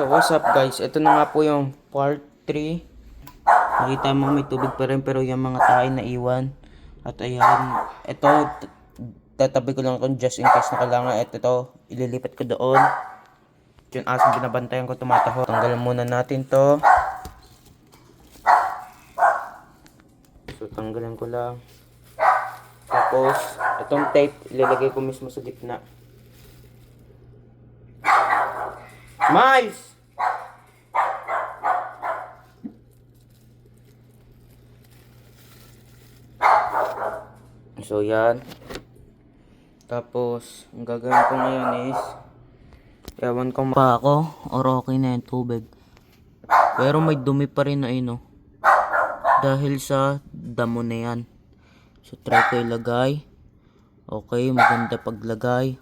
So what's up guys, ito na nga po yung part 3. Nakita mo may tubig pa rin pero yung mga tayo na iwan. At ayan, ito tatabi ko lang kung just in case na kailangan. At ito, ililipat ko doon. Yung asong binabantayan ko tumataho. Tanggalan muna natin to. So tanggalan ko lang. Tapos, itong tape ilalagay ko mismo sa gitna. Miles! So yan. Tapos, ang gagawin ko ngayon is ewan ko pa ako or okay na yung tubig. Pero may dumi pa rin na ino. Dahil sa damo na yan. So try ko ilagay. Okay, maganda paglagay.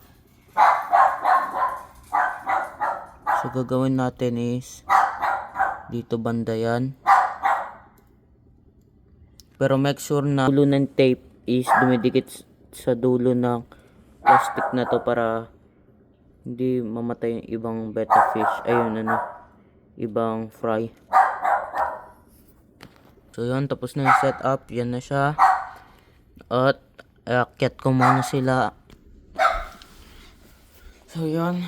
So gagawin natin is dito banda yan. Pero make sure na dulo ng tape is dumidikit sa dulo ng plastic na to para hindi mamatay yung ibang betta fish. Ayun ano, ibang fry. So yun, tapos na yung setup. Yan na siya. At aakyat ko muna sila. So yun.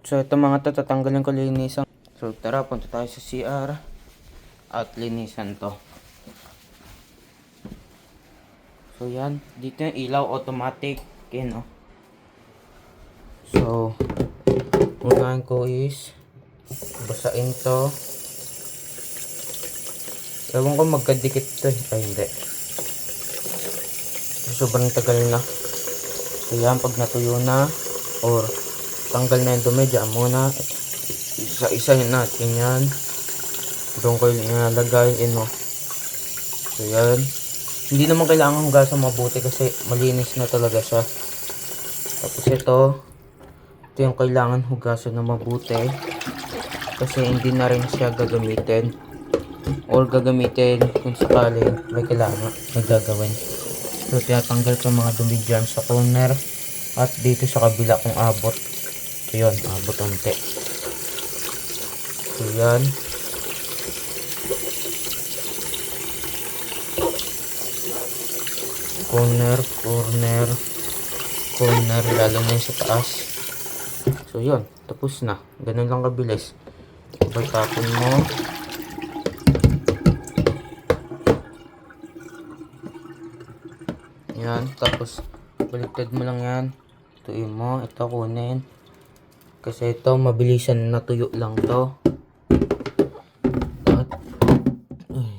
So ito mga to, tatanggalin ko, linisan. So tara, punta tayo sa CR at linisan to. So yan, dito yung ilaw automatic. Yan o. So unahin ko is basain to. Ewan ko magkadikit to eh. Ay hindi. Sobrang tagal na. So yan, pag natuyo na or tanggal na yung dumi, dyan muna. Isa-isahin natin yan. Doon ko yung ilalagay. So yan. Hindi naman kailangan hugasan mabuti kasi malinis na talaga siya. Tapos ito yung kailangan hugasan na mabuti. Kasi hindi na rin siya gagamitin. Or gagamitin kung sakali may kailangan, may gagawin. So tinatanggal ko mga dumi dyan sa corner. At dito sa kabila kung abot. So yun, abot unti. So yan. Corner, lalo na yung sa taas. So yun, tapos na. Ganun lang kabilis. Pagtapon mo. Yan, tapos baliktad mo lang yan. Tuyin mo, ito kunin. Kasi ito, mabilisan natuyo lang to. At,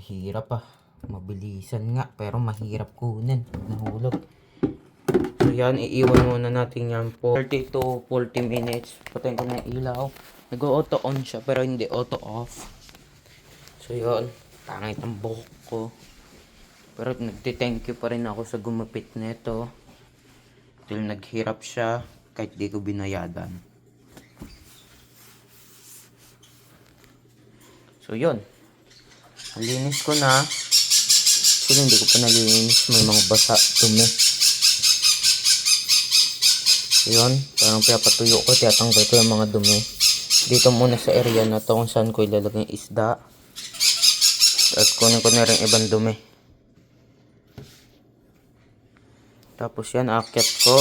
hirap ah. Mabilisan nga, pero mahirap kunin. Nahulog. So yan, iiwan muna natin yan po 30 to 40 minutes. Patayin ko na yung ilaw. Nag-auto on siya, pero hindi auto off. So yun, pangit ang buhok ko. Pero nagti-thank you pa rin ako sa gumapit nito. Dahil naghirap siya kahit di ko binayadan. So yun. Nalinis ko na. Actually hindi ko pa nalinis. May mga basa, dumi. So yun. Parang pinapatuyo ko. Tiyatanggal ko yung mga dumi. Dito muna sa area na to kung saan ko ilalagay yung isda. At kunin ko na rin ibang dumi. Tapos yan, aakyat ko.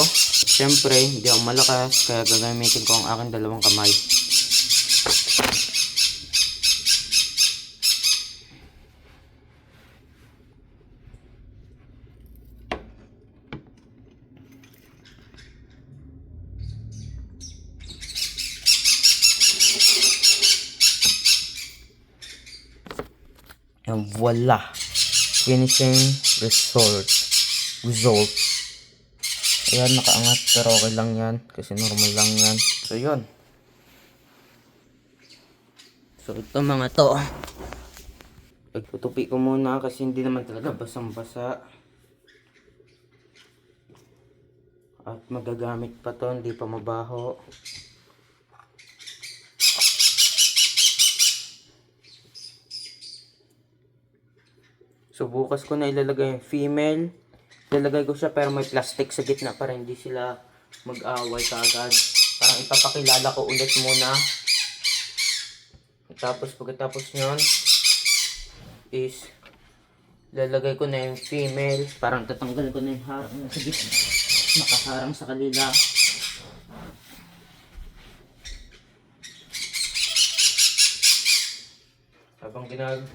Siyempre, hindi ako malakas, kaya gagamitin ko ang aking dalawang kamay. And voila! Finishing result. Ayan, nakaangat pero okay lang yan kasi normal lang yan. So yun. So ito mga to, pagtutupi ko muna kasi hindi naman talaga basang-basa. At magagamit pa to, hindi pa mabaho. So bukas ko na ilalagay yung female. Ilalagay ko siya pero may plastic sa gitna para hindi sila mag-away kaagad. Parang ipapakilala ko ulit muna Tapos pagkatapos nyon is lalagay ko na yung female. Parang tatanggal ko na yung harang na sa gitna. Nakaharang sa kanila.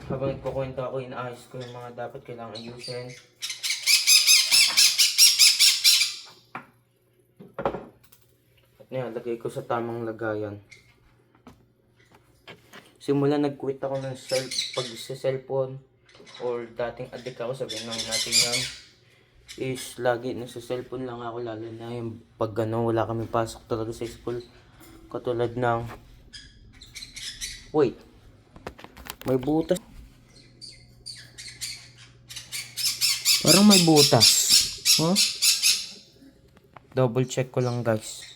Habang kukwento ako, inaayos ko yung mga dapat kailangan ayusin. At lagay ko sa tamang lagayan. Simula nag-quit ako ng pag-cellphone or dating addict ako, sabihin lang natin yan, is lagi nasa cellphone lang ako, lalo na yung pag wala kami pasok talaga sa school. Katulad ng wait, may butas. Parang may butas. Huh? Double check ko lang guys.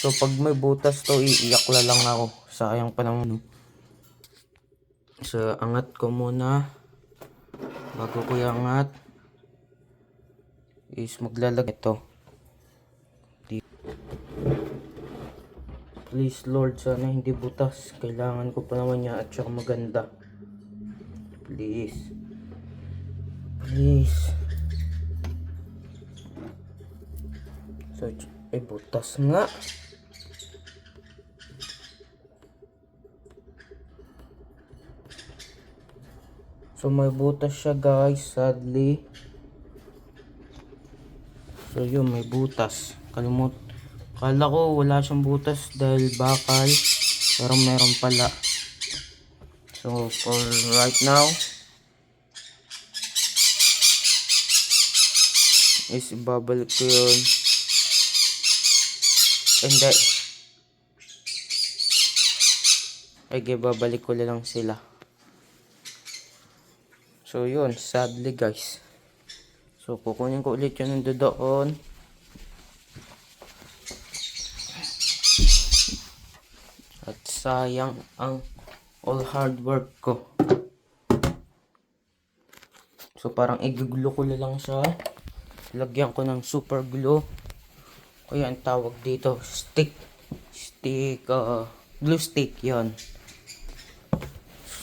So pag may butas to, iiyak lang ako. Sayang pa naman. So angat ko muna. Bago ko iangat is maglalagay ito. Please Lord, sana hindi butas. Kailangan ko pa naman niya at saka maganda. Please. Please. So, butas nga. So, may butas siya guys, sadly. So, yun, may butas. Kala ko wala siyang butas dahil bakal. Pero meron pala. So, for right now, is ibabalik ko yun. Hindi. Okay, babalik ko lang sila. So yun, sadly guys. So kukunin ko ulit yun doon. At sayang ang all hard work ko. So parang i-glue ko lang siya. Lagyan ko ng super glue. Kaya ang tawag dito, glue stick yon.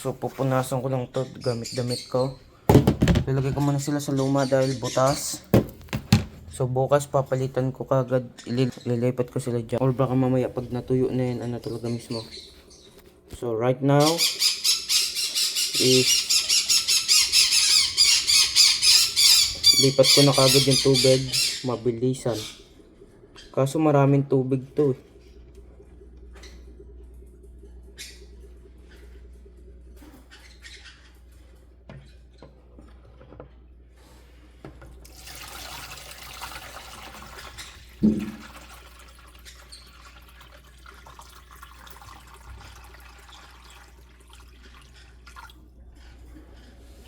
So pupunasan ko lang to gamit damit ko. Lalagay ko muna sila sa luma dahil butas. So bukas papalitan ko kagad, ililipat ko sila dyan. Or baka mamaya pag natuyo na yan, ano talaga mismo. So right now is lipat ko na kagad yung tubig, mabilisan. Kaso maraming tubig to.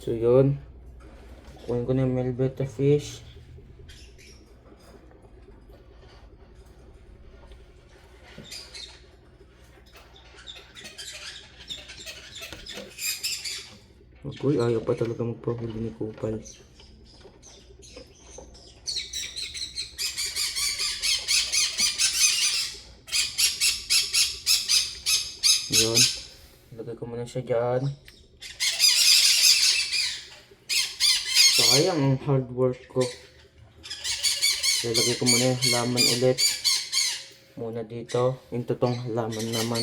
So yun, kunin ko na yung Melbeta fish. Uy, ayaw pa talaga magpahuli ni Kupal. Yun, lagay ko muna siya dyan. Sayang ang hard work ko. Lalagay ko muna yung halaman ulit. Muna dito. Yung totoong halaman naman.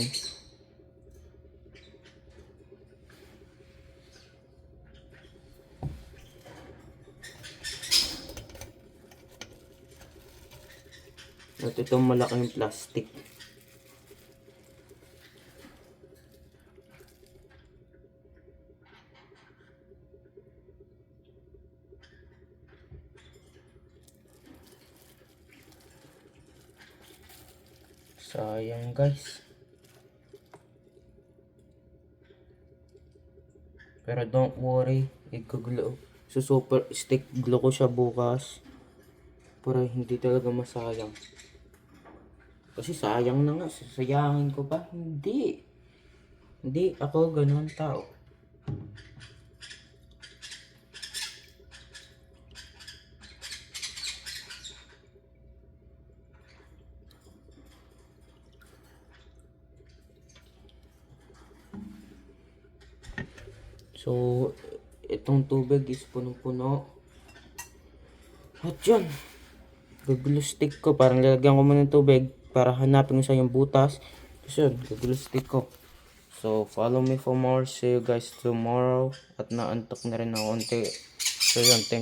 At itong malaking plastic. Sayang guys. Pero don't worry, super stick glue ko siya bukas para hindi talaga masayang. Kasi sayang na nga, sasayangin ko pa. Hindi ako ganun tao. So, itong tubig is punong-puno. At yun, gugulo stick ko. Parang lalagyan ko muna ng tubig para hanapin ko sa yung butas. Tapos yun, gugulo stick ko. So, follow me for more. See you guys tomorrow. At naantok na rin ako konti. So yun, thank